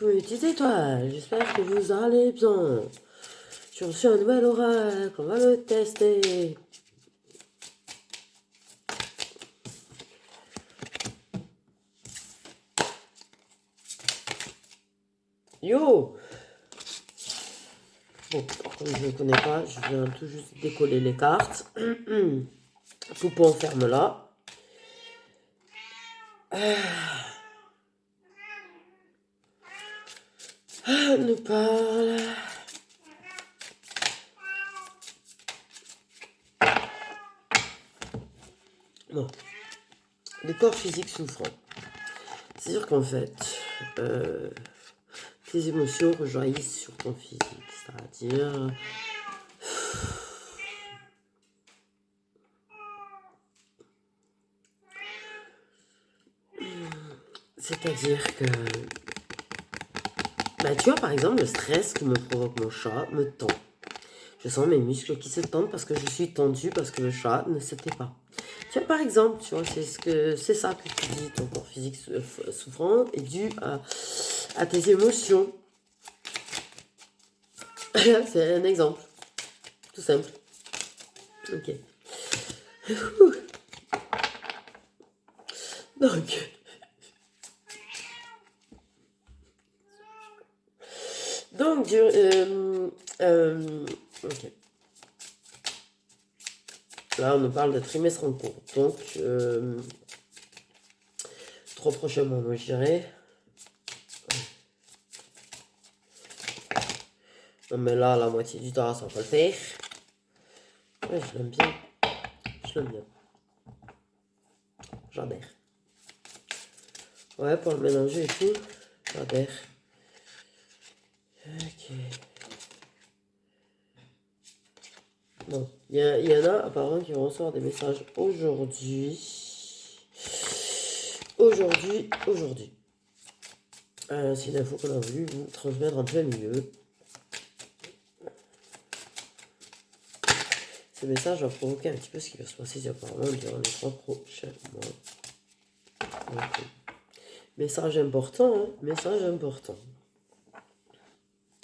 Petites étoiles, j'espère que vous allez bien. J'ai reçu un nouvel oracle, on va le tester. Yo! Bon, comme je ne connais pas, je viens tout juste décoller les cartes. Poupon, ferme-la. Nous parle. Bon. Les corps physiques souffrants. C'est sûr qu'en fait, tes émotions rejaillissent sur ton physique. C'est-à-dire... C'est-à-dire que... Bah, tu vois, par exemple, le stress que me provoque mon chat me tend. Je sens mes muscles qui se tendent parce que je suis tendue, parce que le chat ne se tait pas. Tu vois, par exemple, tu vois, c'est ça que tu dis, ton corps physique souffrant est dû à tes émotions. C'est un exemple. Tout simple. Ok. Donc... ok. Là, on nous parle de trimestre en cours. Donc, 3 prochains mois, moi, je dirais. Non, mais là, la moitié du temps, ça va pas le faire. Ouais, je l'aime bien. Je l'aime bien. J'adhère. Ouais, pour le mélanger et tout, j'adhère. Ok. Bon, il y en a apparemment qui vont recevoir des messages aujourd'hui. Aujourd'hui. C'est une info qu'on a voulu vous transmettre en plein milieu. Ce message va provoquer un petit peu ce qui va se passer apparemment durant les 3 prochains mois. Okay. Message important, hein? Message important.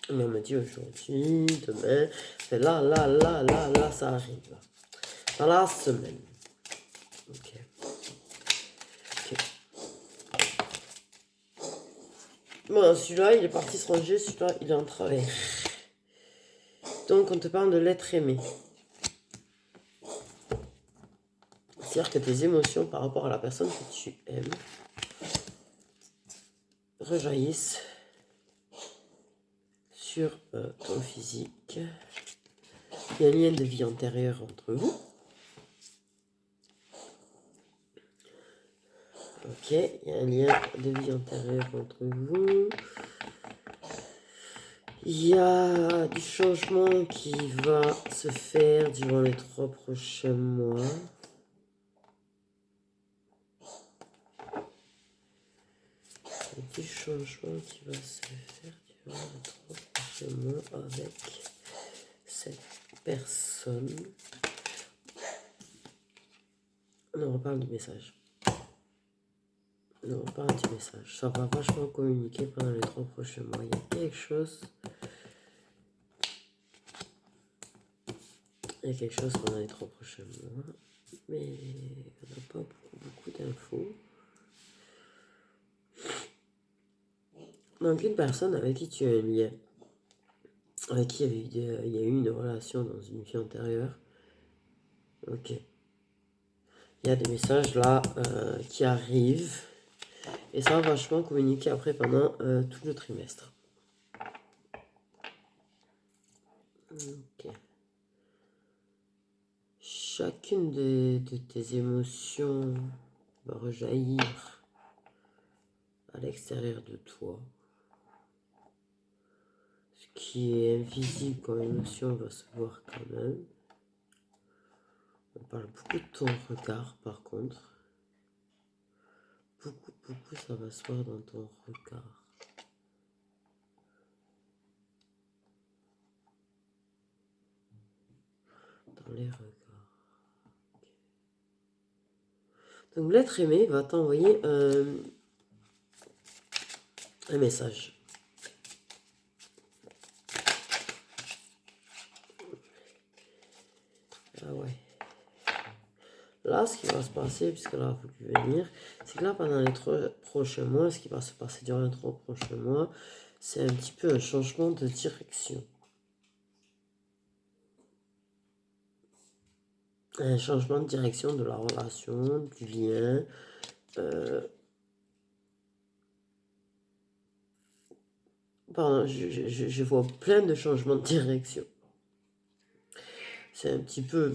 On me dit aujourd'hui, demain, mais là, ça arrive. Là. Dans la semaine. Ok. Bon, celui-là, il est parti se ranger, celui-là, il est en travers. Donc, on te parle de l'être aimé. C'est-à-dire que tes émotions par rapport à la personne que tu aimes rejaillissent sur ton physique. Il y a un lien de vie antérieur entre vous. Ok, il y a un lien de vie antérieur entre vous. Il y a du changement qui va se faire durant les 3 prochains mois. Il y a du changement qui va se faire durant les 3 prochains mois avec cette personne. On reparle du message. On reparle du message. Ça va vachement communiquer pendant les 3 prochains mois. Il y a quelque chose. Il y a quelque chose pendant les 3 prochains mois. Mais on n'a pas beaucoup d'infos. Donc une personne avec qui tu as un lien, avec qui il y a eu une relation dans une vie antérieure. Ok. Il y a des messages là qui arrivent. Et ça va vachement communiquer après pendant tout le trimestre. Ok. Chacune de tes émotions va rejaillir à l'extérieur de toi. Ce qui est invisible comme émotion va se voir quand même. On parle beaucoup de ton regard par contre. Beaucoup, ça va se voir dans ton regard. Dans les regards. Okay. Donc l'être aimé va t'envoyer un message. Ah ouais. Là, ce qui va se passer, puisque là, il faut plus venir, c'est que là, pendant les 3 prochains mois, ce qui va se passer durant les 3 prochains mois, c'est un petit peu un changement de direction. Un changement de direction de la relation, du lien. Pardon, je vois plein de changements de direction. C'est un petit peu...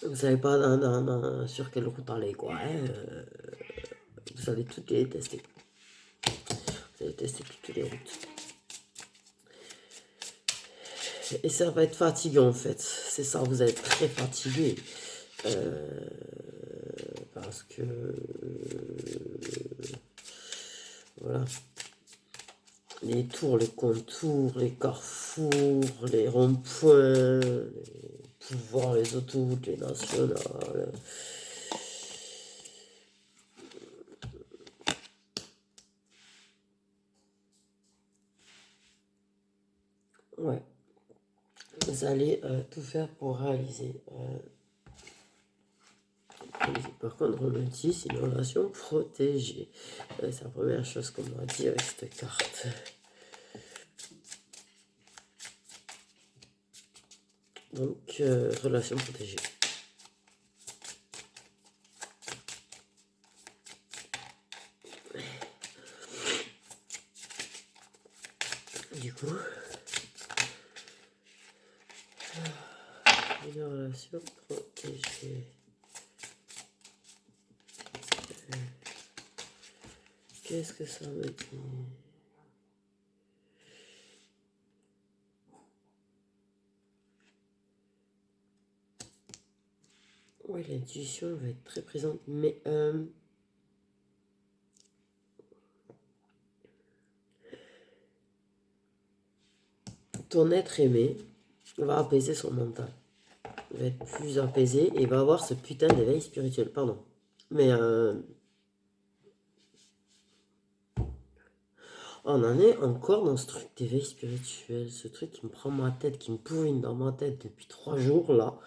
Vous savez pas sur quelle route aller, quoi. Hein, vous allez toutes les tester. Vous allez tester toutes les routes. Et ça va être fatigant, en fait. C'est ça, vous allez être très fatigué. Parce que... voilà. Les tours, les contours, les carrefours, les ronds-points, les pouvoirs, les autoroutes, les nationales. Ouais. Vous allez tout faire pour réaliser. Par contre, on me dit c'est une relation protégée. C'est la première chose qu'on m'a dit avec cette carte. Donc, relation protégée. Du coup, une relation protégée. Qu'est-ce que ça me dit? Oui, l'intuition va être très présente, mais ton être aimé va apaiser son mental. Il va être plus apaisé et il va avoir ce putain d'éveil spirituel. Pardon. Mais on en est encore dans ce truc d'éveil spirituel, ce truc qui me prend ma tête, qui me pourrine dans ma tête depuis 3 jours là.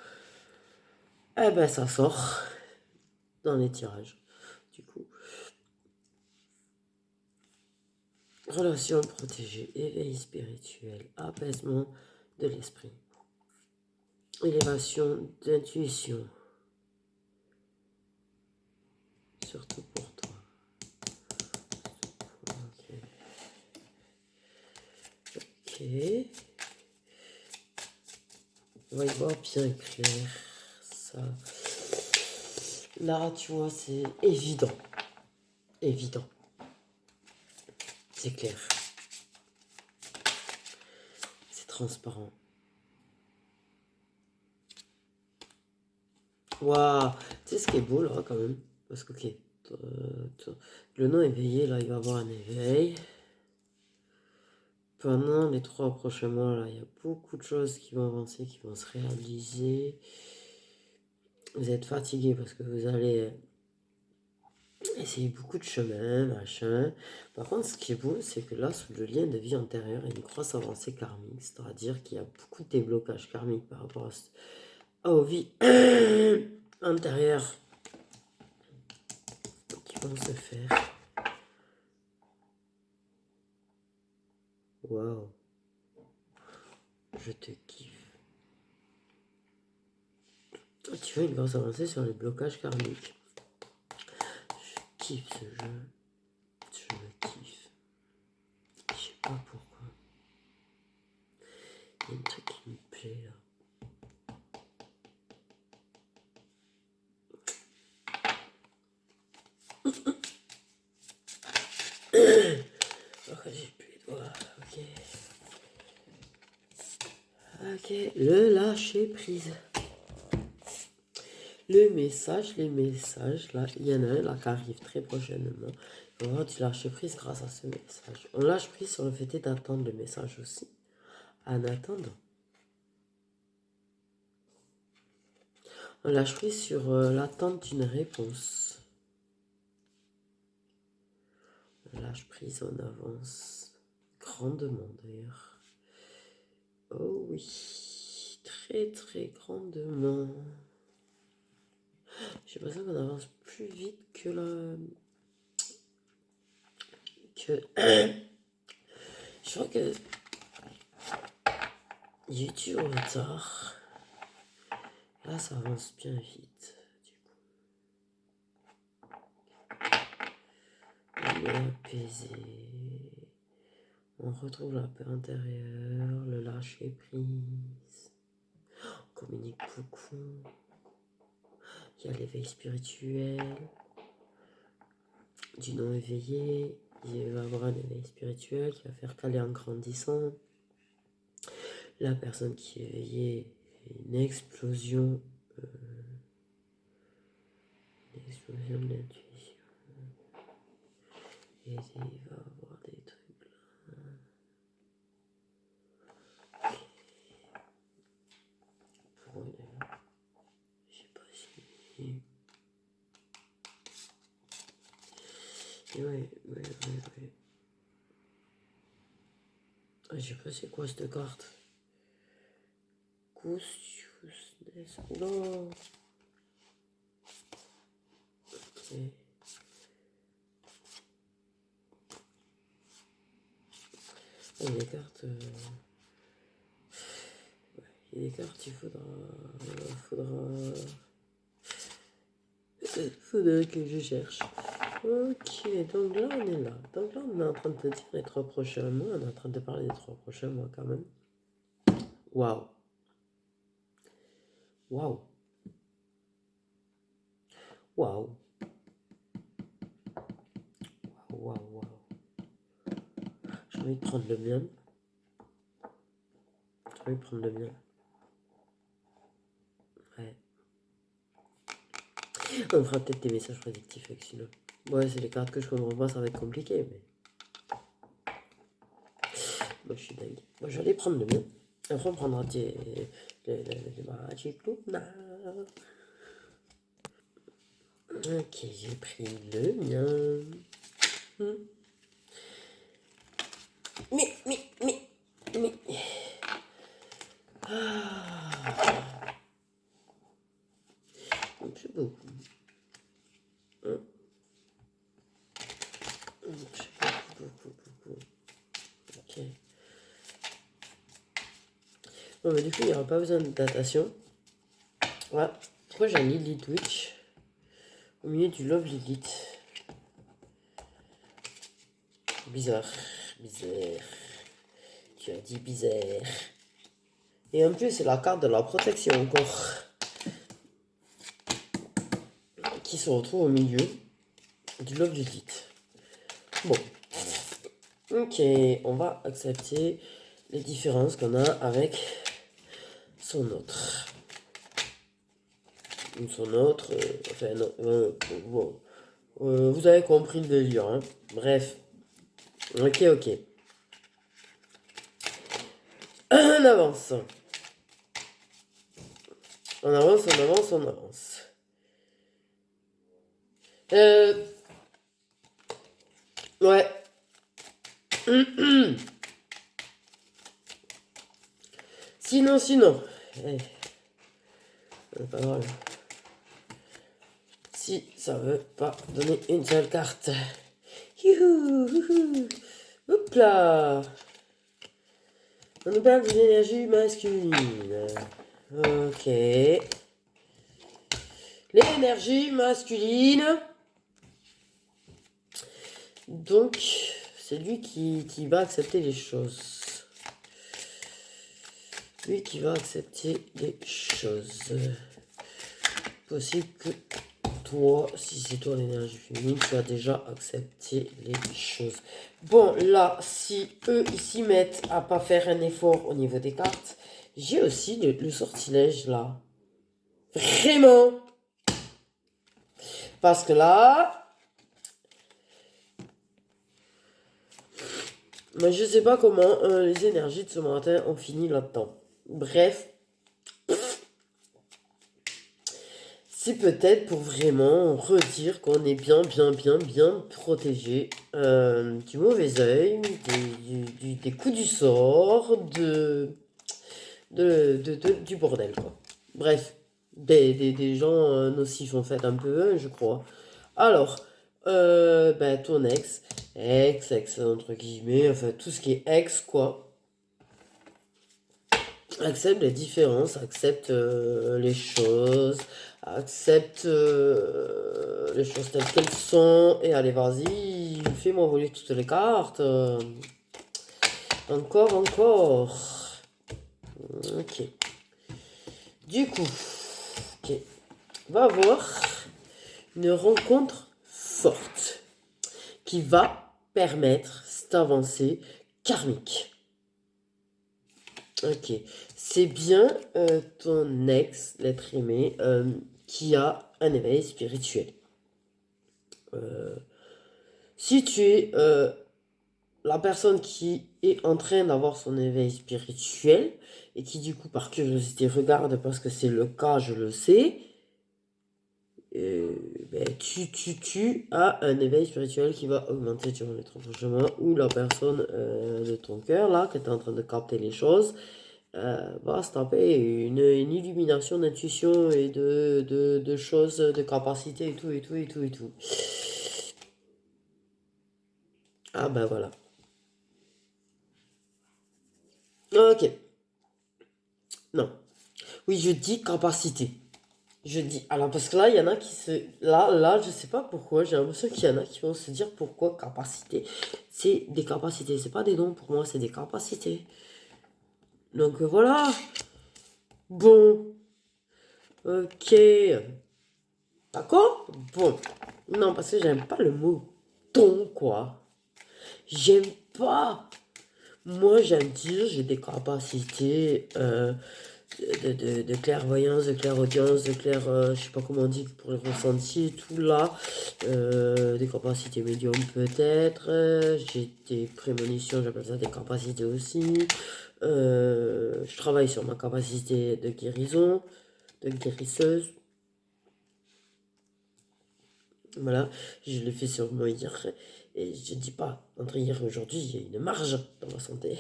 Eh ben ça sort dans les tirages. Du coup, relation protégée, éveil spirituel, apaisement de l'esprit, élévation d'intuition, surtout pour toi. Ok. Ok. On va y voir bien clair. Ça. Là, tu vois, c'est évident. Évident. C'est clair. C'est transparent. Waouh. Tu sais ce qui est beau là quand même? Parce que, ok. Le non éveillé, là, il va avoir un éveil. Pendant les 3 prochains mois, là, il y a beaucoup de choses qui vont avancer, qui vont se réaliser. Vous êtes fatigué parce que vous allez essayer beaucoup de chemins, machin. Par contre, ce qui est beau, c'est que là, sous le lien de vie antérieure, il y a une grosse avancée karmique. C'est-à-dire qu'il y a beaucoup de déblocages karmiques par rapport aux vies antérieures qui vont se faire. Waouh. Je te kiffe. Tu vois une grosse avancée sur les blocages karmiques. Je kiffe ce jeu. Je le kiffe. Je sais pas pourquoi. Il y a un truc qui me plaît là. Oh, j'ai plus les doigts. Ok. Ok. Le lâcher prise. Les messages, là, il y en a un là qui arrive très prochainement. On va avoir du lâcher prise grâce à ce message. On lâche prise sur le fait d'attendre le message aussi. En attendant. On lâche prise sur l'attente d'une réponse. On lâche prise, on avance grandement d'ailleurs. Oh oui. très grandement. J'ai l'impression qu'on avance plus vite que la... Je crois que... J'ai eu du retard. Là, ça avance bien vite. Du coup. On est apaisé. On retrouve la paix intérieure, le lâcher prise. On communique beaucoup. Il y a l'éveil spirituel. Du non éveillé. Il va avoir un éveil spirituel qui va faire qu'aller en grandissant. La personne qui est éveillée, une explosion de l'intuition. Et il va avoir des trucs là. Pour une... Je sais pas si... Ouais. Ah, je sais pas c'est quoi cette carte. Consciousness. Non. Ok. Ah, il y a des cartes. Ouais, il y a des cartes, il faudra que je cherche. Ok, donc là on est là. Donc là on est en train de te dire les 3 prochains mois. On est en train de parler des 3 prochains mois quand même. Waouh. J'ai envie de prendre le mien. Ouais. On fera peut-être des messages prédictifs avec celui-là. Ouais, c'est les cartes que je comprends pas, ça va être compliqué, mais... Moi, je suis dingue. Moi, je vais aller prendre le mien. Après, on prendra le Magic Luna. Ok, j'ai pris le mien. Mais... Plus beaucoup. Beaucoup. Ok. Bon, mais du coup, il n'y aura pas besoin de datation. Voilà. Pourquoi j'ai un Lilith Witch au milieu du Love Lilith? Bizarre. Tu as dit bizarre. Et en plus, c'est la carte de la protection encore. Qui se retrouve au milieu du Love Lilith. Bon. Ok, on va accepter les différences qu'on a avec son autre. Enfin non, bon. Vous avez compris le délire, hein. Bref. Ok. On avance. On avance. Ouais. Sinon. Pas drôle. Si ça veut pas donner une seule carte. Youhou. Hop là. On nous parle de l'énergie masculine. Ok. L'énergie masculine. Donc, c'est lui qui va accepter les choses. Lui qui va accepter les choses. Possible que toi, si c'est toi l'énergie féminine, tu as déjà accepté les choses. Bon, là, si eux, ils s'y mettent à pas faire un effort au niveau des cartes, j'ai aussi le sortilège là. Vraiment. Parce que là, moi, je sais pas comment les énergies de ce matin ont fini là-dedans. Bref. C'est peut-être pour vraiment redire qu'on est bien protégé du mauvais œil, des coups du sort, du bordel, quoi. Bref, des gens nocifs, en fait, un peu, hein, je crois. Alors, ben, ton ex, entre guillemets, enfin, tout ce qui est ex, quoi. Accepte les différences, accepte accepte les choses telles qu'elles sont, et allez, vas-y, fais-moi voler toutes les cartes. Encore. Ok. Du coup, ok. On va avoir une rencontre forte qui va permettre cette avancée karmique. Ok. C'est bien ton ex, l'être aimé, qui a un éveil spirituel. Si tu es la personne qui est en train d'avoir son éveil spirituel et qui du coup par curiosité regarde parce que c'est le cas, je le sais, ben, tu as un éveil spirituel qui va augmenter durant les 30 prochains mois, ou la personne de ton cœur là qui est en train de capter les choses va se taper une illumination d'intuition et de choses, de capacités et tout, et tout, et tout, et tout. Ah ben voilà. Ok. Non. Oui, je dis capacité. Je dis. Alors, parce que là, il y en a qui se. Là, je sais pas pourquoi. J'ai l'impression qu'il y en a qui vont se dire pourquoi capacité. C'est des capacités. C'est pas des dons pour moi, c'est des capacités. Donc voilà. Bon. Ok. D'accord? Bon. Non, parce que j'aime pas le mot don, quoi. J'aime pas. Moi, j'aime dire j'ai des capacités de clairvoyance, de clairaudience, je sais pas comment on dit pour le ressenti, tout là. Des capacités médium peut-être. J'ai des prémonitions, j'appelle ça des capacités aussi. Je travaille sur ma capacité de guérison, de guérisseuse. Voilà, je l'ai fait sûrement hier. Et je dis pas, entre hier et aujourd'hui, il y a une marge dans ma santé.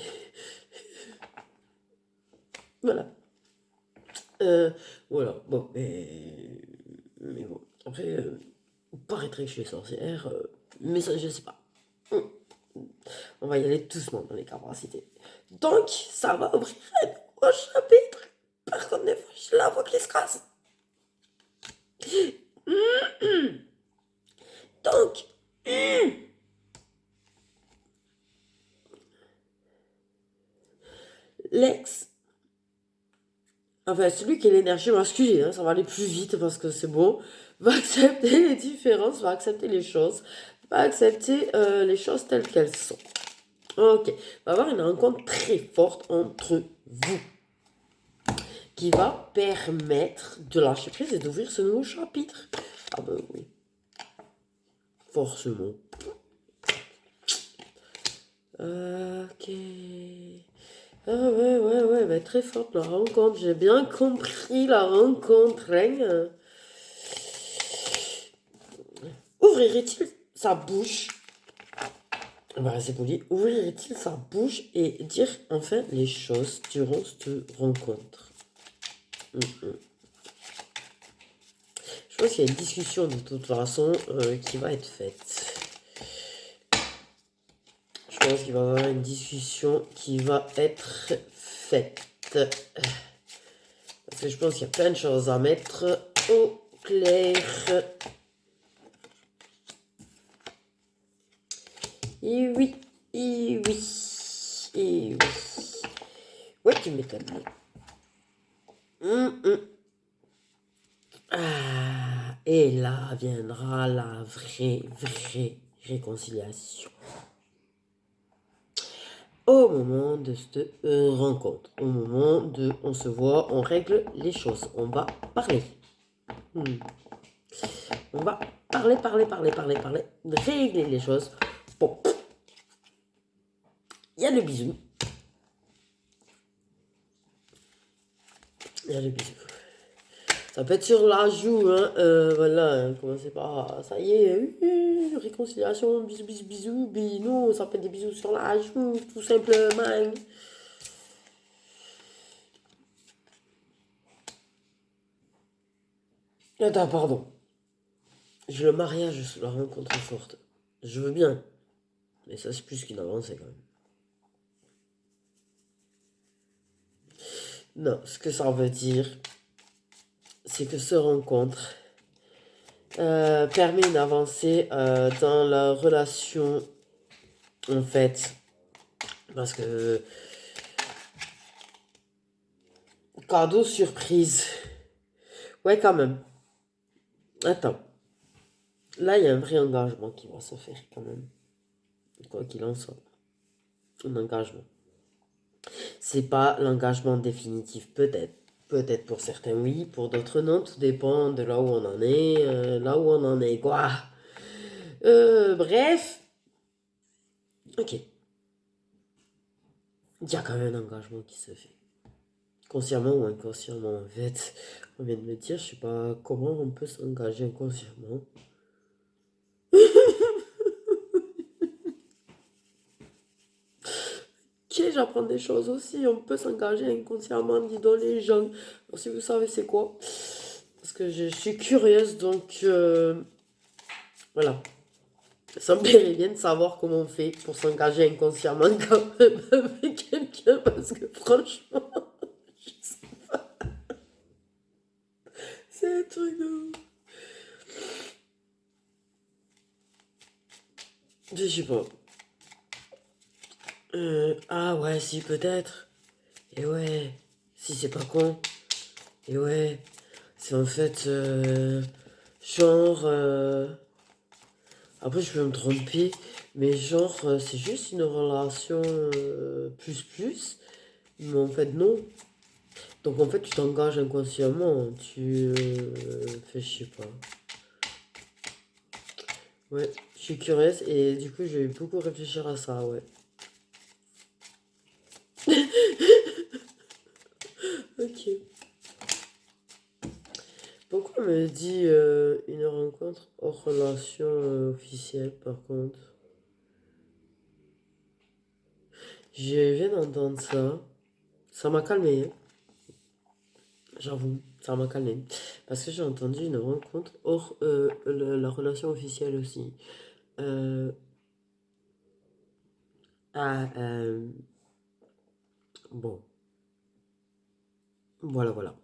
Voilà. Voilà, bon, mais bon. Après, il paraîtrait que je suis sorcière, mais ça, je sais pas. Hum, On va y aller doucement dans les capacités. Donc, ça va ouvrir un nouveau chapitre. Par contre, des fois, je la vois qui se casse. Donc, l'ex, enfin, celui qui est l'énergie masculine, hein, ça va aller plus vite parce que c'est bon, va accepter les différences, va accepter les choses, va accepter les choses telles qu'elles sont. Ok, il va y avoir une rencontre très forte entre vous qui va permettre de lâcher prise et d'ouvrir ce nouveau chapitre. Ah ben oui, forcément. Ok. Ah ouais, bah, très forte la rencontre. J'ai bien compris la rencontre. Hein. Ouvrirait-il sa bouche? On va rester poli. Ouvrirait-il sa bouche et dire enfin les choses durant cette rencontre? Je pense qu'il y a une discussion de toute façon qui va être faite. Je pense qu'il va y avoir une discussion qui va être faite. Parce que je pense qu'il y a plein de choses à mettre au clair. Et oui, et oui, et oui. Ouais, tu m'étonnes. Ah, et là viendra la vraie réconciliation. Au moment de cette rencontre, au moment de on se voit, on règle les choses, on va parler. On va parler, régler les choses. Bon, il y a le bisou. Il y a le bisou. Ça peut être sur la joue, hein. Voilà, hein, commencez par ça y est, réconciliation, bisous, non, ça peut être des bisous sur la joue, tout simplement. Attends, pardon. J'ai le mariage sur la rencontre forte. Je veux bien. Mais ça, c'est plus qu'une avancée quand même. Non, ce que ça veut dire, c'est que ce rencontre permet une avancée dans la relation, en fait. Parce que cadeau surprise. Ouais, quand même. Attends. Là, il y a un vrai engagement qui va se faire quand même. Quoi qu'il en soit. Un engagement. C'est pas l'engagement définitif, peut-être. Peut-être pour certains oui, pour d'autres non. Tout dépend de là où on en est. Là où on en est, quoi. Bref. Ok. Il y a quand même un engagement qui se fait. Consciemment ou inconsciemment, en fait. On vient de me dire, je sais pas comment on peut s'engager inconsciemment. Ok, j'apprends des choses aussi. On peut s'engager inconsciemment, dis donc les gens. Alors, si vous savez c'est quoi. Parce que je suis curieuse, donc voilà. Ça me plairait bien de savoir comment on fait pour s'engager inconsciemment quand même avec quelqu'un. Parce que franchement, c'est un truc de ouf. Je sais pas. Ah ouais, si, peut-être. Et ouais, si c'est pas con. Et ouais, c'est en fait genre. Après, je peux me tromper, mais genre, c'est juste une relation plus. Mais en fait, non. Donc en fait, tu t'engages inconsciemment. Tu fais, je sais pas. Ouais, je suis curieuse et du coup, je vais beaucoup réfléchir à ça, ouais. Ok. Pourquoi on me dit une rencontre hors relation officielle, par contre? Je viens d'entendre ça. Ça m'a calmé, hein. J'avoue, ça m'a calmé. Parce que j'ai entendu une rencontre hors la relation officielle aussi. Euh, ah, bon, voilà.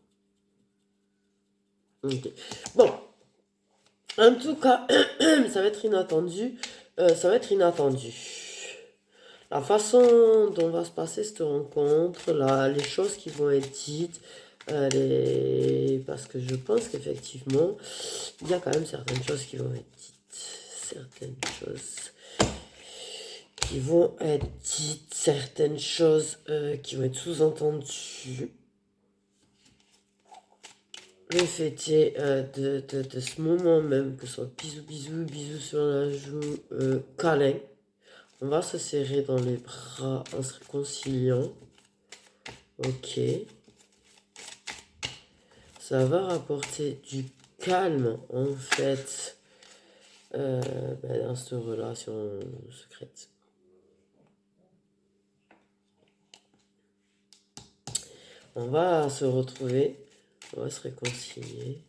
Ok. Bon, en tout cas, ça va être inattendu. Ça va être inattendu. La façon dont va se passer cette rencontre, les choses qui vont être dites, parce que je pense qu'effectivement, il y a quand même certaines choses qui vont être dites. Certaines choses qui vont être dites, certaines choses qui vont être sous-entendues. Le fait est de ce moment même, que ce soit bisous sur la joue, câlin. On va se serrer dans les bras en se réconciliant. Ok. Ça va rapporter du calme, en fait, dans cette relation secrète. On va se retrouver, on va se réconcilier.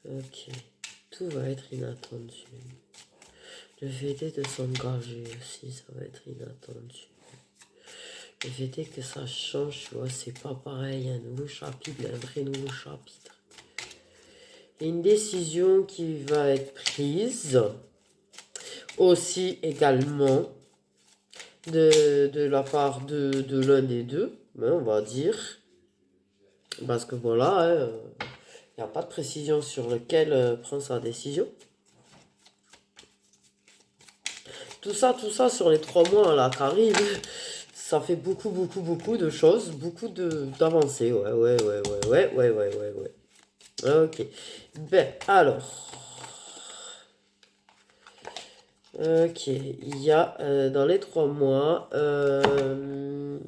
Ok. Tout va être inattendu. Le fait est de s'engager aussi, ça va être inattendu. Le fait est que ça change, tu vois, c'est pas pareil, un nouveau chapitre, un vrai nouveau chapitre. Il y a une décision qui va être prise aussi également de la part de l'un des deux, hein, on va dire. Parce que voilà, il n'y a pas de précision sur lequel prend sa décision. Tout ça sur les 3 mois là qui arrivent, ça fait beaucoup de choses, beaucoup d'avancées. Ouais. Ok. Ben, alors. Ok. Il y a dans les 3 mois, je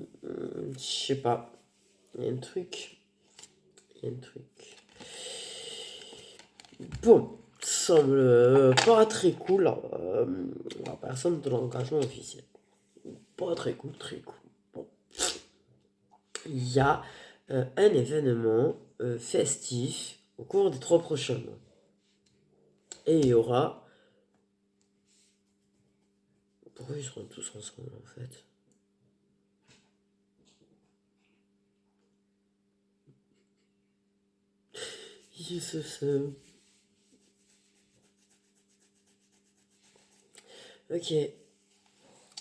sais pas. Il y a un truc. Bon, semble pas très cool. La personne de l'engagement officiel. Pas très cool, très cool. Bon. Il y a un événement festif au cours des 3 prochains mois. Et il y aura... Pourquoi ils seront tous ensemble en fait? Ok.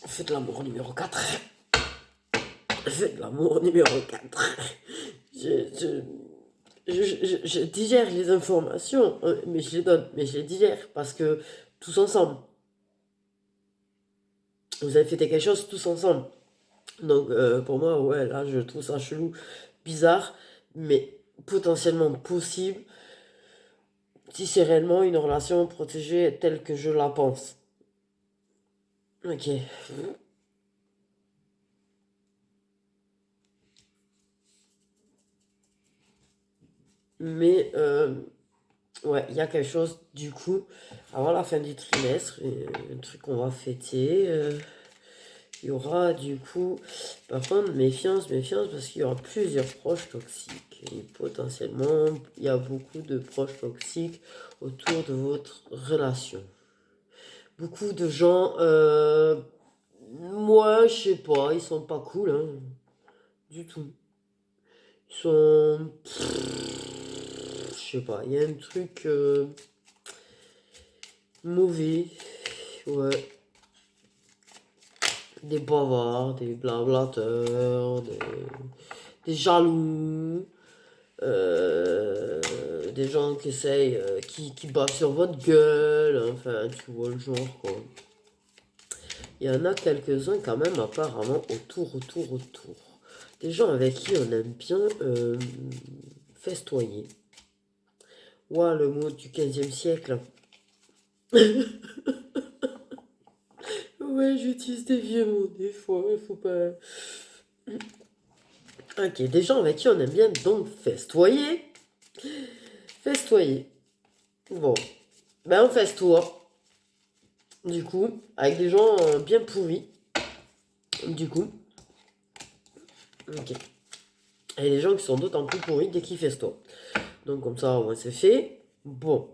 Faites l'amour numéro 4. Faites l'amour numéro 4. Je digère les informations, mais je les donne, mais je les digère parce que tous ensemble. Vous avez fêté quelque chose tous ensemble. Donc pour moi, ouais, là je trouve ça chelou, bizarre, mais potentiellement possible si c'est réellement une relation protégée telle que je la pense. Ok. Mais ouais, il y a quelque chose du coup avant la fin du trimestre, un truc qu'on va fêter. Il y aura du coup, par contre, méfiance, méfiance, parce qu'il y aura plusieurs proches toxiques. Et potentiellement, il y a beaucoup de proches toxiques autour de votre relation. Beaucoup de gens, moi, je sais pas, ils sont pas cool, hein, du tout. Ils sont, je sais pas, il y a un truc mauvais, ouais. Des bavards, des blablateurs, des jaloux, des gens qui essayent, qui bavent sur votre gueule, enfin, tu vois le genre, quoi. Il y en a quelques-uns quand même, apparemment, autour. Des gens avec qui on aime bien festoyer. Ouah, le mot du 15e siècle. Ouais, j'utilise des vieux mots des fois, il faut pas... Ok, des gens avec qui on aime bien donc festoyer. Festoyer. Bon, ben on festoie. Du coup, avec des gens bien pourris. Du coup, ok. Et des gens qui sont d'autant plus pourris dès qu'ils festoient. Donc comme ça, au moins c'est fait. Bon,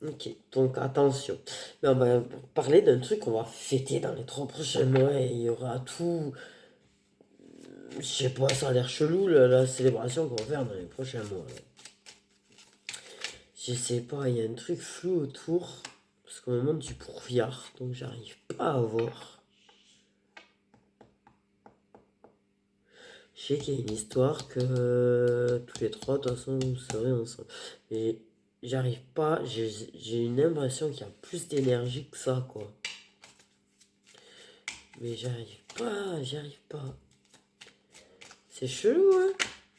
ok. Donc attention. Mais on va parler d'un truc qu'on va fêter dans les 3 prochains mois. Et il y aura tout... Je sais pas, ça a l'air chelou la célébration qu'on va faire dans les prochains mois. Je sais pas, il y a un truc flou autour. Parce qu'on me montre du brouillard. Donc j'arrive pas à voir. Je sais qu'il y a une histoire que tous les 3, de toute façon, vous serez ensemble. Mais j'arrive pas, j'ai une impression qu'il y a plus d'énergie que ça, quoi. Mais j'arrive pas. C'est chelou, hein?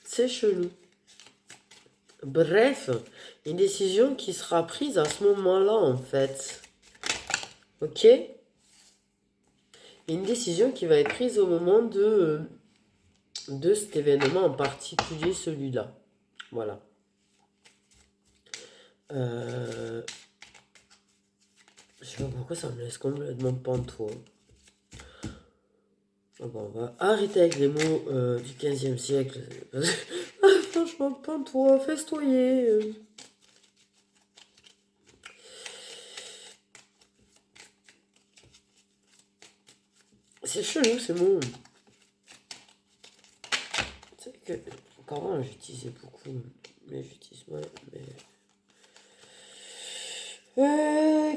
C'est chelou. Bref, une décision qui sera prise à ce moment-là, en fait. Ok? Une décision qui va être prise au moment de cet événement en particulier, celui-là. Voilà. Je sais pas pourquoi ça me laisse complètement pantois. Ah bon, on va arrêter avec les mots du 15e siècle. Franchement, pantois, festoyer. C'est chelou ces mots. C'est que quand j'utilisais beaucoup, mais j'utilise moins. Mais...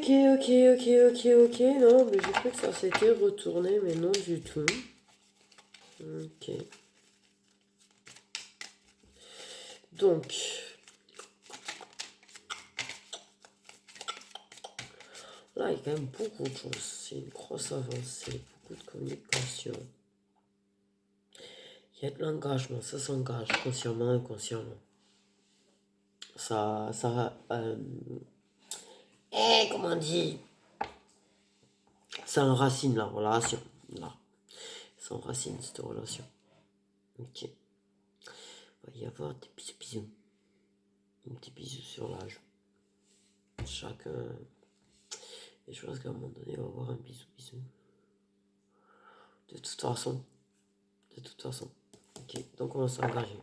Ok. Non, mais j'ai cru que ça s'était retourné, mais non du tout. Ok. Donc, là, il y a quand même beaucoup de choses. C'est une grosse avancée, beaucoup de communication. Il y a de l'engagement, ça s'engage consciemment, inconsciemment. Comment on dit? Ça enracine la relation. Là. Ça enracine cette relation. Ok. Il va y avoir des bisous. Un petit bisou sur l'âge. Chacun. Et je pense qu'à un moment donné, il va y avoir un bisou. De toute façon. Ok. Donc on va s'engager.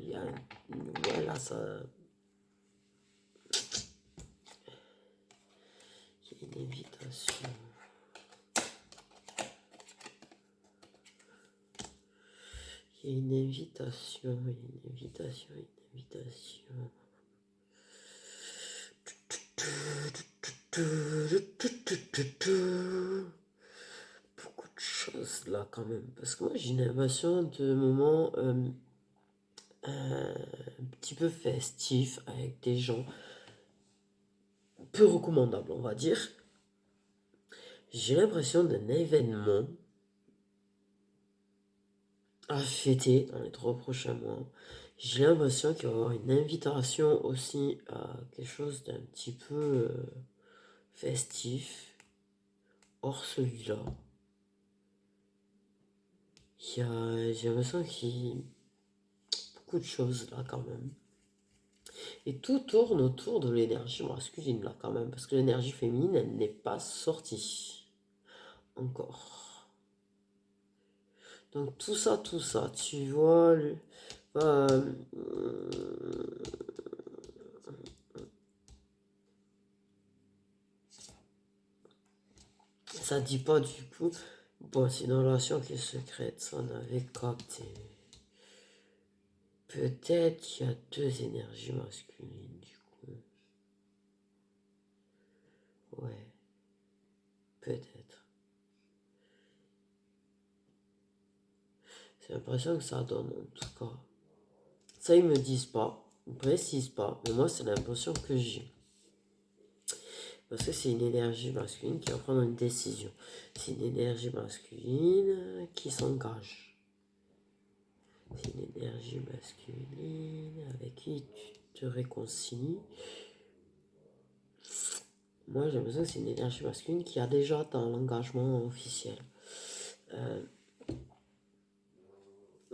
il y a ouais, là, ça... Il y a une invitation. Il y a une invitation, il y a une invitation, une invitation. Beaucoup de choses là quand même. Parce que moi j'ai une impression de moment un petit peu festif avec des gens peu recommandables, on va dire. J'ai l'impression d'un événement à fêter dans les 3 prochains mois. J'ai l'impression qu'il va y avoir une invitation aussi à quelque chose d'un petit peu festif, hors celui-là. J'ai l'impression qu'il y a beaucoup de choses là quand même. Et tout tourne autour de l'énergie masculine là quand même, parce que l'énergie féminine, elle n'est pas sortie encore. Donc tout ça, tu vois, ça dit pas du coup. Bon, c'est une relation qui est secrète, ça on avait capté. Peut-être qu'il y a 2 énergies masculines du coup. Ouais, peut-être. C'est l'impression que ça donne en tout cas. Ça ils me disent pas, ils me précisent pas, mais moi c'est l'impression que j'ai. Parce que c'est une énergie masculine qui va prendre une décision. C'est une énergie masculine qui s'engage. C'est une énergie masculine avec qui tu te réconcilies. Moi, j'ai l'impression que c'est une énergie masculine qui a déjà dans l'engagement officiel.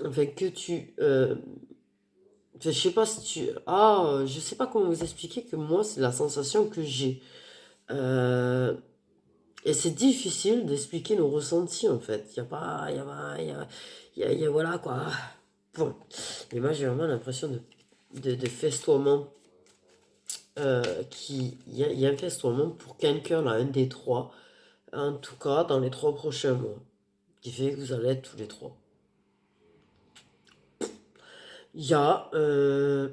Enfin, que tu... je sais pas si tu... je sais pas comment vous expliquer que moi, c'est la sensation que j'ai. Et c'est difficile d'expliquer nos ressentis, en fait. Il y a pas... voilà, quoi. Bon. Et moi, j'ai vraiment l'impression de festoiement. Il y a un festoiement pour quelqu'un, là, un des 3. En tout cas, dans les 3 prochains mois. Qui fait que vous allez être tous les 3. Il y a... il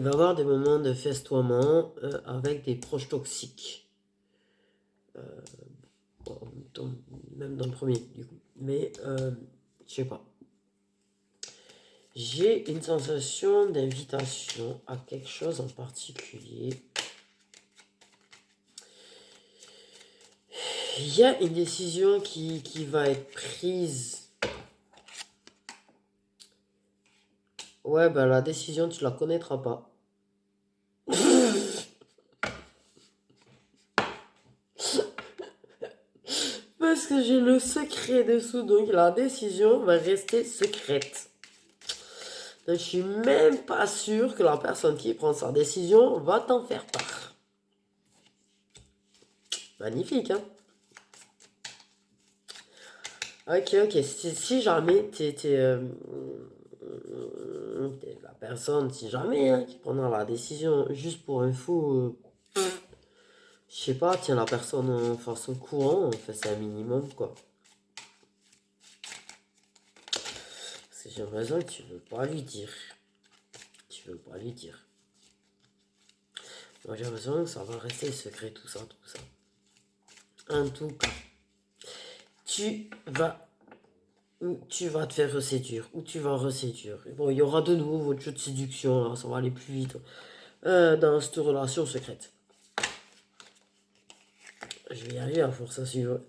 va y avoir des moments de festoiement avec des proches toxiques. Même dans le premier, du coup. Mais, je sais pas. J'ai une sensation d'invitation à quelque chose en particulier. Il y a une décision qui va être prise. Ouais, ben la décision, tu la connaîtras pas. Parce que j'ai le secret dessous, donc la décision va rester secrète. Donc je suis même pas sûr que la personne qui prend sa décision va t'en faire part. Magnifique, hein? Ok, si jamais la personne, si jamais, hein, qui prendra la décision juste pour info, je sais pas, tiens la personne en face au courant, en fait c'est un minimum quoi. Parce que j'ai l'impression que tu veux pas lui dire. Tu veux pas lui dire. Moi j'ai l'impression que ça va rester secret tout ça. En tout cas, tu vas te faire reséduire ou tu vas reséduire. Et bon, il y aura de nouveau votre jeu de séduction, là, ça va aller plus vite dans cette relation secrète. Je vais y arriver à force à suivre.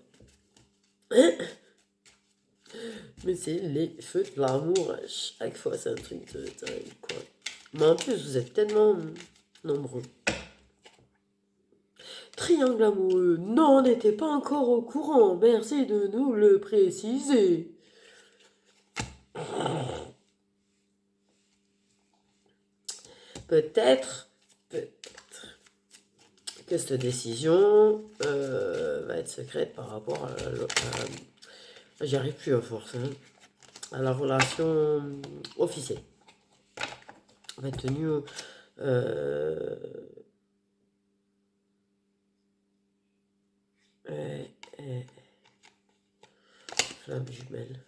Mais c'est les feux de l'amour. Chaque fois, c'est un truc de dingue, quoi. Mais en plus, vous êtes tellement nombreux. Triangle amoureux. Non, on n'était pas encore au courant. Merci de nous le préciser. Peut-être que cette décision va être secrète par rapport à j'y arrive plus à force, hein, à la relation officielle. va être tenu flamme jumelle.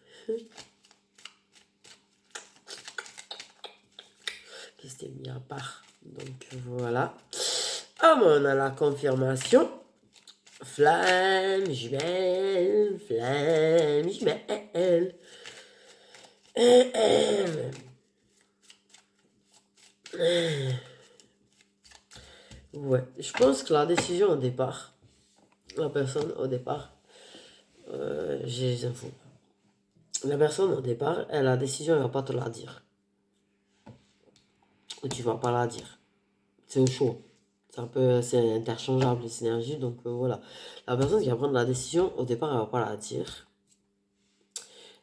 Qui s'était mis à part. Donc voilà. Ah, mais on a la confirmation. Flamme jumelle, flamme jumelle. Ouais, je pense que la décision au départ, la personne au départ, j'ai les infos. La personne au départ, elle a la décision, elle va pas te la dire. Ou tu vas pas la dire. C'est au chaud. C'est interchangeable les énergies, donc voilà. La personne qui va prendre la décision, au départ, elle va pas la dire.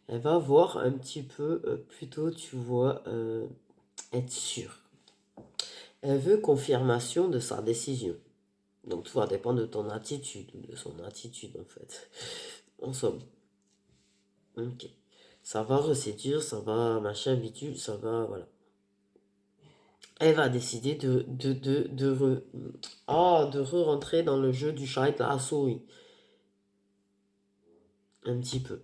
Elle va voir un petit peu, plutôt, tu vois, être sûre. Elle veut confirmation de sa décision. Donc tout va dépendre de ton attitude, ou de son attitude en fait. En somme. Ok. Ça va reséduire, ça va machin bidule, ça va, voilà. Elle va décider de re-rentrer dans le jeu du chat et de la souris. Un petit peu.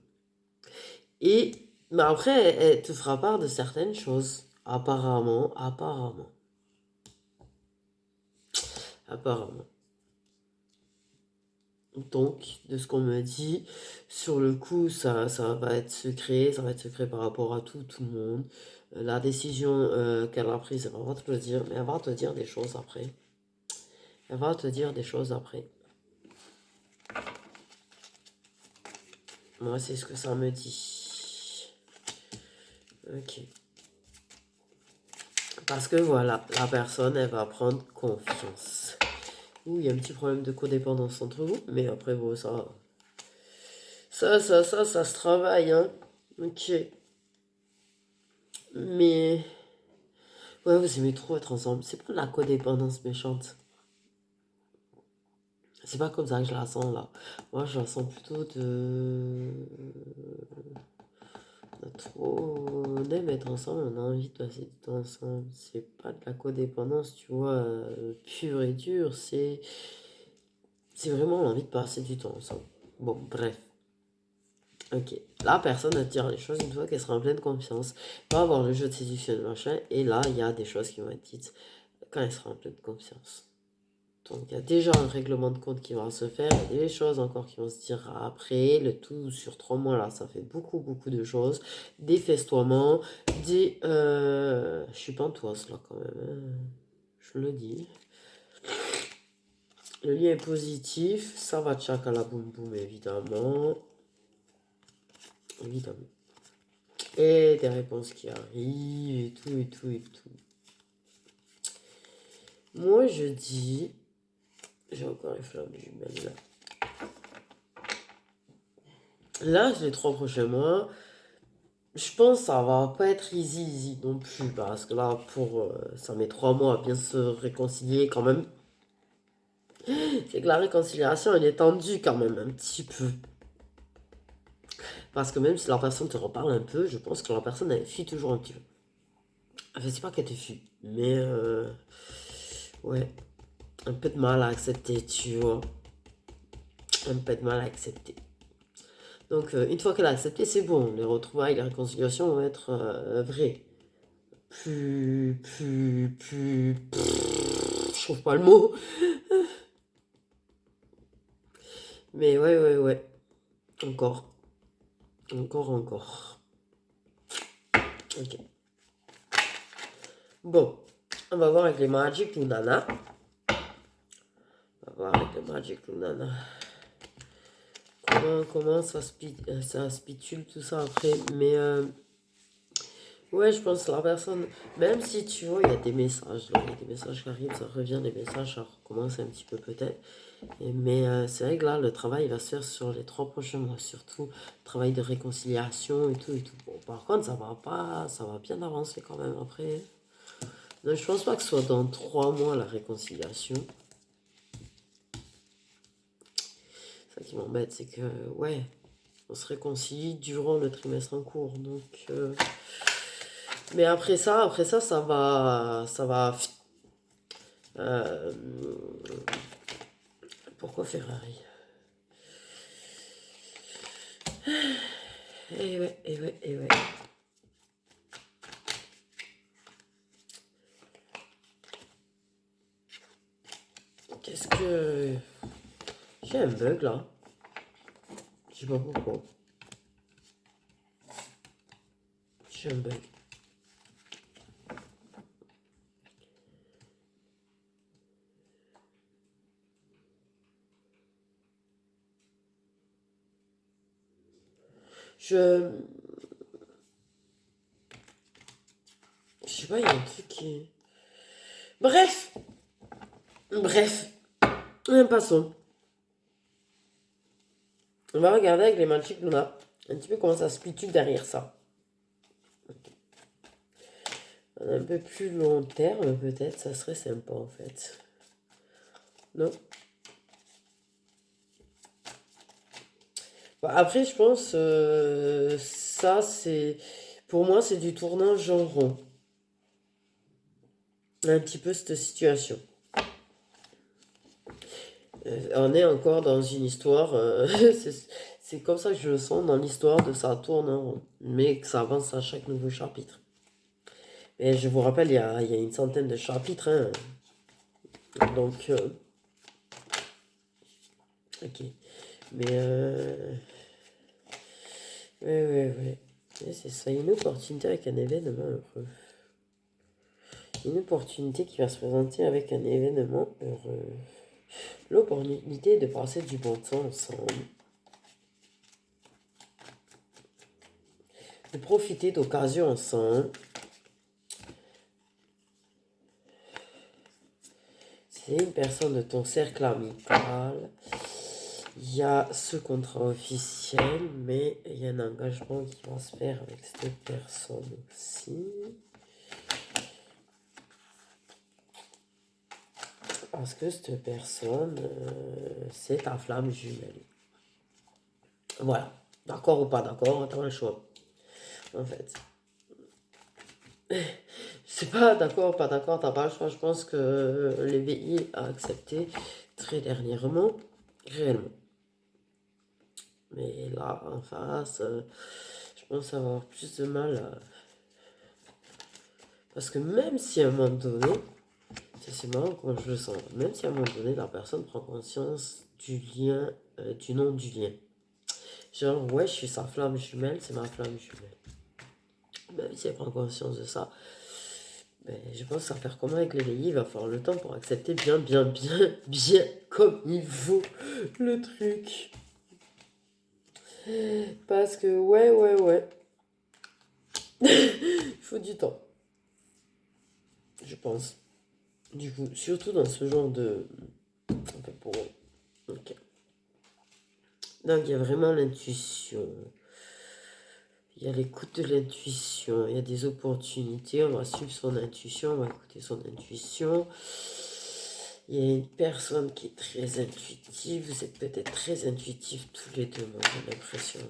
Mais après, elle te fera part de certaines choses. Apparemment. Donc, de ce qu'on me dit, sur le coup, ça va être secret. Ça va être secret par rapport à tout le monde. La décision qu'elle a prise, elle va pas te le dire. Mais elle va te dire des choses après. Moi, c'est ce que ça me dit. Ok. Parce que voilà, la personne, elle va prendre confiance. Ouh, il y a un petit problème de codépendance entre vous. Mais après, bon, ça se travaille, hein. Ok. Mais... Ouais, vous aimez trop être ensemble. C'est pas de la codépendance méchante. C'est pas comme ça que je la sens, là. Moi, je la sens plutôt de... On a trop... On aime être ensemble, on a envie de passer du temps ensemble. C'est pas de la codépendance, tu vois, pure et dure. C'est vraiment l'envie de passer du temps ensemble. Bon, bref. Ok. La personne va te dire les choses une fois qu'elle sera en pleine confiance. Va avoir le jeu de séduction, machin. Et là, il y a des choses qui vont être dites quand elle sera en pleine confiance. Donc, il y a déjà un règlement de compte qui va se faire. Il y a des choses encore qui vont se dire après. Le tout sur 3 mois, là, ça fait beaucoup, beaucoup de choses. Des festoiements, des... Je suis pantoise, là, quand même. Hein. Je le dis. Le lien est positif. Ça va tchak à la boum boum, évidemment. Évidemment. Et des réponses qui arrivent, et tout, et tout, et tout. Moi, je dis... J'ai encore les flammes jumelles, là. Là, les 3 prochains mois, je pense que ça va pas être easy non plus. Parce que là, ça met 3 mois à bien se réconcilier quand même. C'est que la réconciliation, elle est tendue quand même, un petit peu. Parce que même si la personne te reparle un peu, je pense que la personne, elle fuit toujours un petit peu. Enfin, c'est pas qu'elle te fuit, mais... ouais, un peu de mal à accepter, tu vois. Un peu de mal à accepter. Donc, une fois qu'elle a accepté, c'est bon. Les retrouvailles, les réconciliations vont être vraies. Je trouve pas le mot. Mais ouais. Encore. Ok. Bon. On va voir avec les Magic Lunana. Comment ça spitule tout ça après. Mais ouais, je pense que la personne, même si tu vois, il y a des messages, là, il y a des messages qui arrivent, ça revient, des messages, ça recommence un petit peu peut-être. Mais c'est vrai que là, le travail va se faire sur les 3 prochains mois, surtout travail de réconciliation et tout et tout. Bon, par contre, ça va bien avancer quand même après. Non, je pense pas que ce soit dans 3 mois la réconciliation. Ça qui m'embête, c'est que, ouais, on se réconcilie durant le trimestre en cours. Donc, Mais ça va. Euh, pourquoi Ferrari? Eh ouais, eh ouais, eh ouais. Qu'est-ce que... J'ai un bug là. Je sais pas pourquoi. J'ai un bug. Je sais pas, il y a un truc qui... Bref. Passons. On va regarder avec les Magic Luna un petit peu comment ça se situe derrière ça. Un peu plus long terme, peut-être, ça serait sympa en fait. Non. Bon, après, je pense, ça c'est. Pour moi, c'est du tournage en rond. Un petit peu cette situation. On est encore dans une histoire. C'est comme ça que je le sens dans l'histoire de ça tourne en rond. Mais que ça avance à chaque nouveau chapitre. Et je vous rappelle, il y a une centaine de chapitres. Hein. Donc. Ok. Mais. Ouais. Et c'est ça, une opportunité avec un événement heureux. Une opportunité qui va se présenter avec un événement heureux. L'opportunité de passer du bon temps ensemble. De profiter d'occasions ensemble. C'est une personne de ton cercle amical. Il y a ce contrat officiel, mais il y a un engagement qui va se faire avec cette personne aussi. Parce que cette personne, c'est ta flamme jumelle. Voilà. D'accord ou pas d'accord, t'as le choix. En fait. C'est pas d'accord, pas d'accord, t'as pas le choix. Je pense que l'EVI a accepté très dernièrement, réellement. Mais là, en face, je pense avoir plus de mal. Parce que même si à un moment donné, c'est marrant comment je le sens, même si à un moment donné, la personne prend conscience du lien, du nom du lien. Genre, ouais, je suis sa flamme jumelle, c'est ma flamme jumelle. Même si elle prend conscience de ça, ben, je pense que ça va faire comment avec l'éveillé, il va falloir le temps pour accepter bien comme il faut le truc. Parce que, ouais. Il faut du temps. Je pense. Du coup, surtout dans ce genre de... Enfin, pour... Ok. Donc, il y a vraiment l'intuition. Il y a l'écoute de l'intuition. Il y a des opportunités. On va suivre son intuition. On va écouter son intuition. Il y a une personne qui est très intuitive. Vous êtes peut-être très intuitifs tous les deux, moi, j'ai l'impression.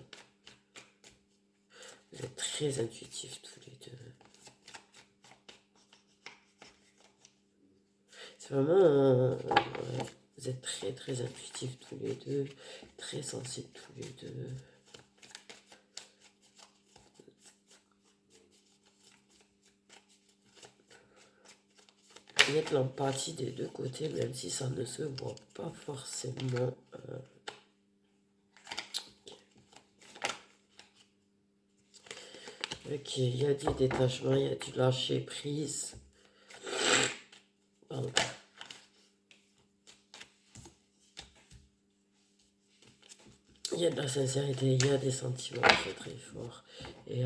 Vous êtes très intuitifs tous les deux. C'est vraiment... ouais, vous êtes très très intuitifs tous les deux. Très sensibles tous les deux. Il y a de l'empathie des deux côtés, même si ça ne se voit pas forcément. Ok, il y a du détachement, il y a du lâcher prise. Pardon. Il y a de la sincérité, il y a des sentiments très très forts. Et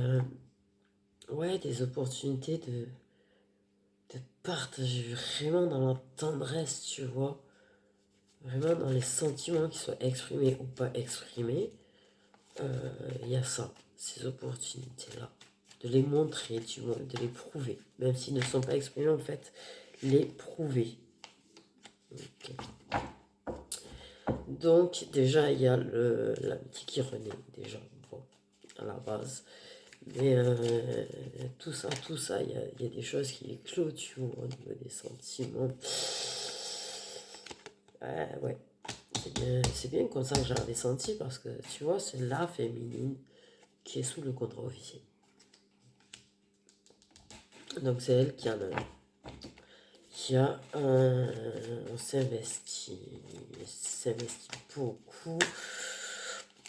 ouais, des opportunités de partager vraiment dans la tendresse, tu vois. Vraiment dans les sentiments qui soient exprimés ou pas exprimés. Il y a ça, ces opportunités-là. De les montrer, tu vois, de les prouver. Même s'ils ne sont pas exprimés, en fait, les prouver. Okay. Donc, déjà, il y a l'amitié qui renaît, déjà, bon, à la base. Mais tout ça, il y a des choses qui éclosent, tu vois, au niveau des sentiments. Ouais, c'est bien comme ça que j'avais senti parce que, tu vois, c'est la féminine qui est sous le contrat officiel. Donc c'est elle on s'investit beaucoup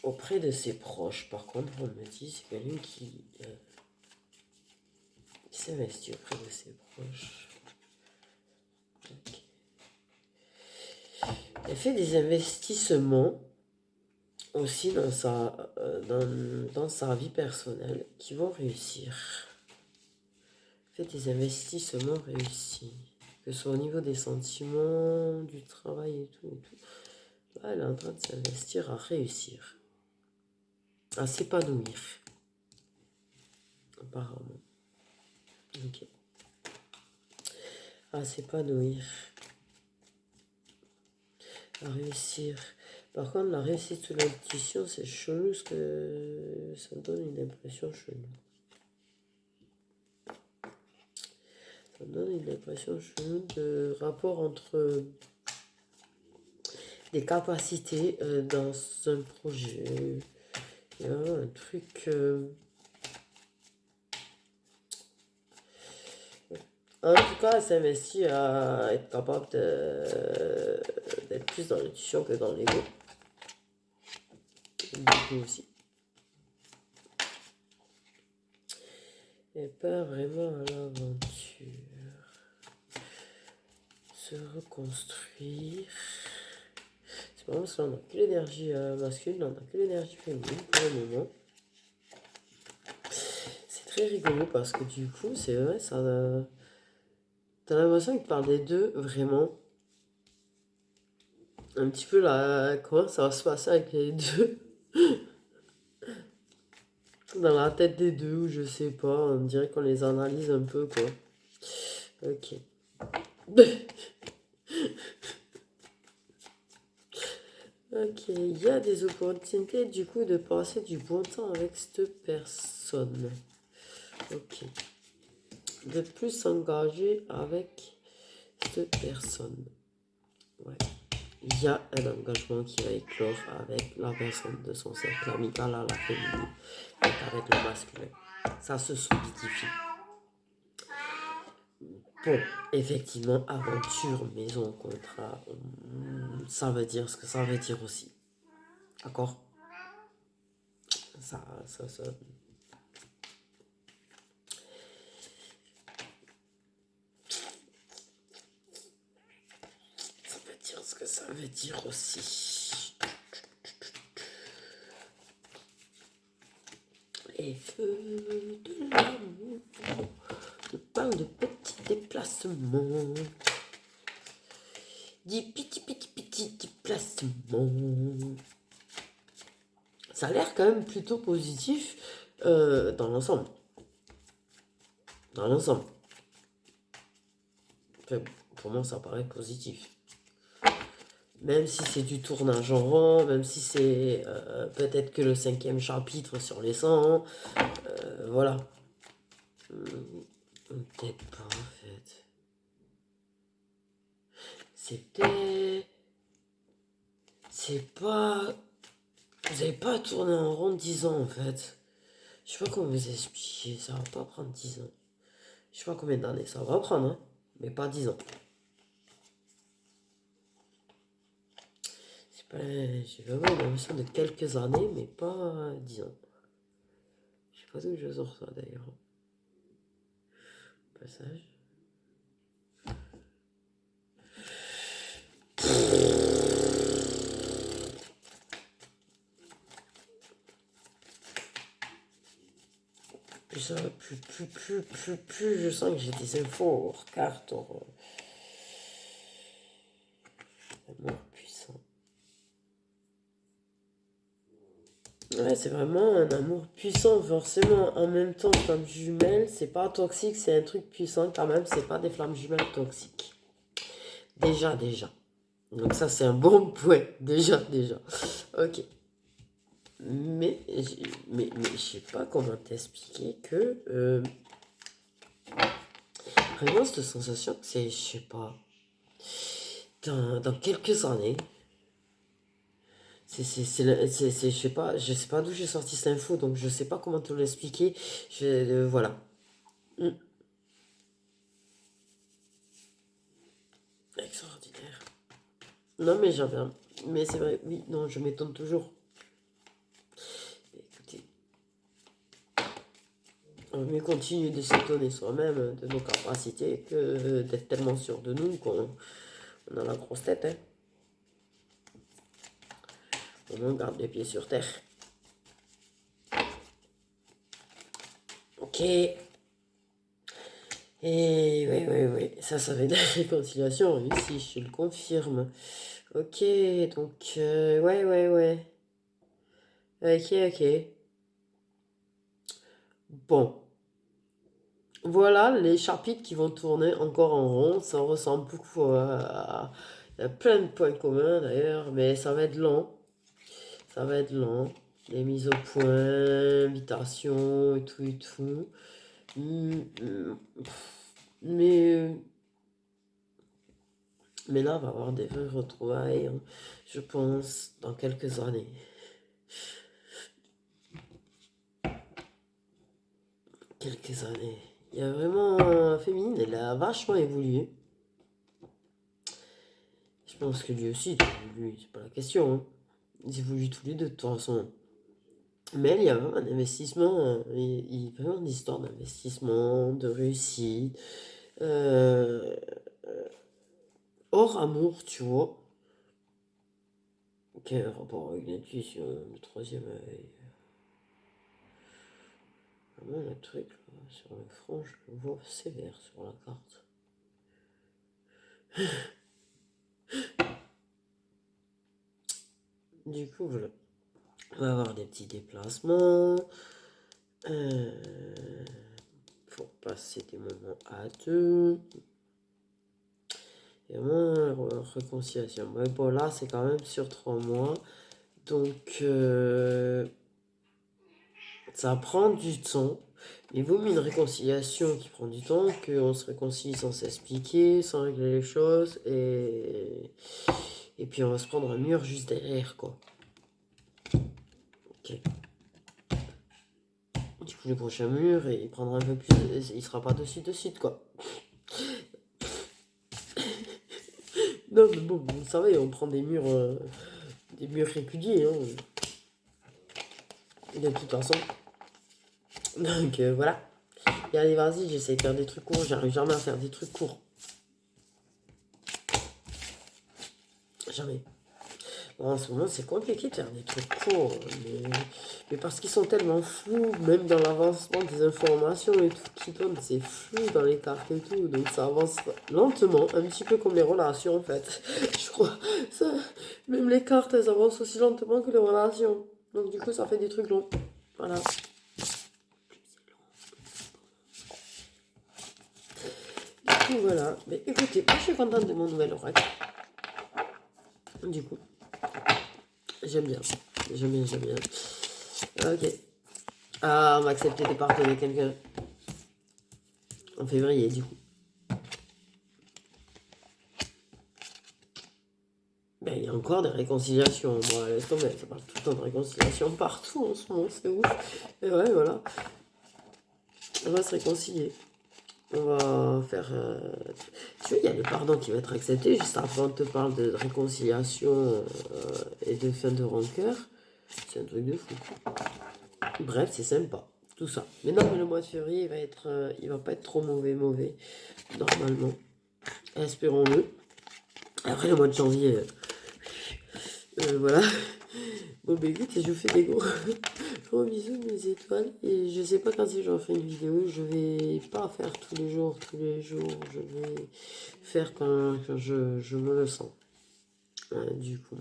auprès de ses proches. Par contre, on me dit, c'est quelqu'un qui s'investit auprès de ses proches. Okay. Elle fait des investissements aussi dans sa vie personnelle qui vont réussir. Elle fait des investissements réussis. Que ce soit au niveau des sentiments, du travail et tout. Là, elle est en train de s'investir à réussir. À s'épanouir. Apparemment. Ok. À s'épanouir. À réussir. Par contre, la réussite sous l'intuition, c'est chelou parce que ça me donne une impression chelou. Ça me donne une impression chelou de rapport entre des capacités dans un projet. Il y a un truc... En tout cas, elle s'investit à être capable d'être plus dans l'intuition que dans l'ego. Du coup aussi. Elle part vraiment à l'aventure. Se reconstruire. C'est marrant parce qu'on n'a que l'énergie masculine, on n'a que l'énergie féminine pour le moment. C'est très rigolo parce que du coup, c'est vrai, ça... T'as l'impression qu'il parle des deux, vraiment. Un petit peu là, comment ça va se passer avec les deux. Dans la tête des deux, ou je sais pas, on dirait qu'on les analyse un peu, quoi. Ok. Ok, il y a des opportunités du coup de passer du bon temps avec cette personne. Ok. De plus s'engager avec cette personne. Ouais. Il y a un engagement qui va éclore avec la personne de son cercle amical à la féminine et avec le masculin. Ça se solidifie. Bon, effectivement, aventure, maison, contrat, ça veut dire ce que ça veut dire aussi. D'accord? Ça. Ça veut dire ce que ça veut dire aussi. Les feux de l'amour. Je parle de petits déplacements. Des petits déplacements. Ça a l'air quand même plutôt positif dans l'ensemble. Dans l'ensemble. Enfin, pour moi, ça paraît positif. Même si c'est du tournage en rond, même si c'est peut-être que le 5e chapitre sur les 100, voilà. Peut-être pas en fait. C'est pas... Vous n'avez pas tourné en rond 10 ans en fait. Je sais pas comment vous expliquer, ça va pas prendre 10 ans. Je sais pas combien d'années ça va prendre, hein, mais pas 10 ans. J'ai vraiment l'impression de quelques années, mais pas 10 ans. Je sais pas d'où je sors ça d'ailleurs. Passage. Plus ça va, plus je sens que j'ai des infos hors carte, amour puissant. Ouais, c'est vraiment un amour puissant, forcément. En même temps, flamme jumelle, c'est pas toxique, c'est un truc puissant quand même, c'est pas des flammes jumelles toxiques. Déjà. Donc ça, c'est un bon point. Déjà. Ok. mais je sais pas comment t'expliquer que vraiment cette sensation que c'est, je sais pas, dans quelques années, je sais pas d'où j'ai sorti cette info, donc je sais pas comment te l'expliquer. Voilà. Mm. Extraordinaire. Non, mais j'avais mais c'est vrai, oui, non, je m'étonne toujours. Écoutez, on mieux continue de s'étonner soi-même de nos capacités que d'être tellement sûr de nous qu'on a la grosse tête, hein. On garde les pieds sur terre. Ok. Et oui, ça va être la réconciliation, ici, je te le confirme. Ok, donc, ouais. Ok. Bon. Voilà les chapitres qui vont tourner encore en rond. Ça ressemble beaucoup à... Il y a plein de points communs d'ailleurs, mais ça va être lent. Ça va être lent. Les mises au point, invitation et tout et tout. Mais, mais là, on va avoir des vraies retrouvailles, hein, je pense, dans quelques années. Quelques années. Il y a vraiment... Féminine, elle a vachement évolué. Je pense que lui aussi, lui, c'est pas la question, hein. Ils évoluent tous les deux de toute façon. Mais il y a vraiment un investissement, il y a vraiment une histoire d'investissement, de réussite, euh, hors amour, tu vois. Quel rapport avec l'intuition, le troisième œil. Vraiment le truc là, sur le front, je le vois sévère sur la carte. Du coup, voilà. On va avoir des petits déplacements. Pour passer des moments à deux. Et moins réconciliation. Mais bon, là, c'est quand même sur 3 mois. Donc, ça prend du temps. Il vaut mieux une réconciliation qui prend du temps qu'on se réconcilie sans s'expliquer, sans régler les choses. Et puis, on va se prendre un mur juste derrière, quoi. Ok. Du coup, le prochain mur, il prendra un peu plus. Il sera pas de suite, quoi. Non, mais bon, vous savez, on prend des murs réguliers, hein, de toute façon. Donc, voilà. Et allez, vas-y, j'essaie de faire des trucs courts. J'arrive jamais à faire des trucs courts. Jamais. En ce moment, c'est compliqué de faire des trucs courts. Mais parce qu'ils sont tellement flous, même dans l'avancement des informations et tout qui donne, c'est flou dans les cartes et tout. Donc, ça avance lentement, un petit peu comme les relations, en fait. Je crois. Ça, même les cartes, elles avancent aussi lentement que les relations. Donc, du coup, ça fait des trucs longs. Voilà. Du coup, voilà. Mais écoutez, moi, je suis contente de mon nouvel oracle. Du coup, j'aime bien. Ok. Ah, on va accepter de pardonner quelqu'un. En février, du coup. Ben, il y a encore des réconciliations. Moi, laisse tomber, ça parle tout le temps de réconciliation partout en ce moment, c'est ouf. Et ouais, voilà. On va se réconcilier. On va faire... Tu vois, il y a le pardon qui va être accepté. Juste après, on te parle de réconciliation et de fin de rancœur. C'est un truc de fou. Bref, c'est sympa. Tout ça. Mais non, mais le mois de février, il va pas être trop mauvais. Normalement. Espérons-le. Après, le mois de janvier... voilà. Bon, bah écoute, je vous fais des gros bisous, mes étoiles. Et je sais pas quand c'est que j'en fais une vidéo. Je vais pas faire tous les jours. Je vais faire quand je me le sens. Du coup,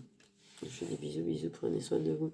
je fais des bisous, prenez soin de vous.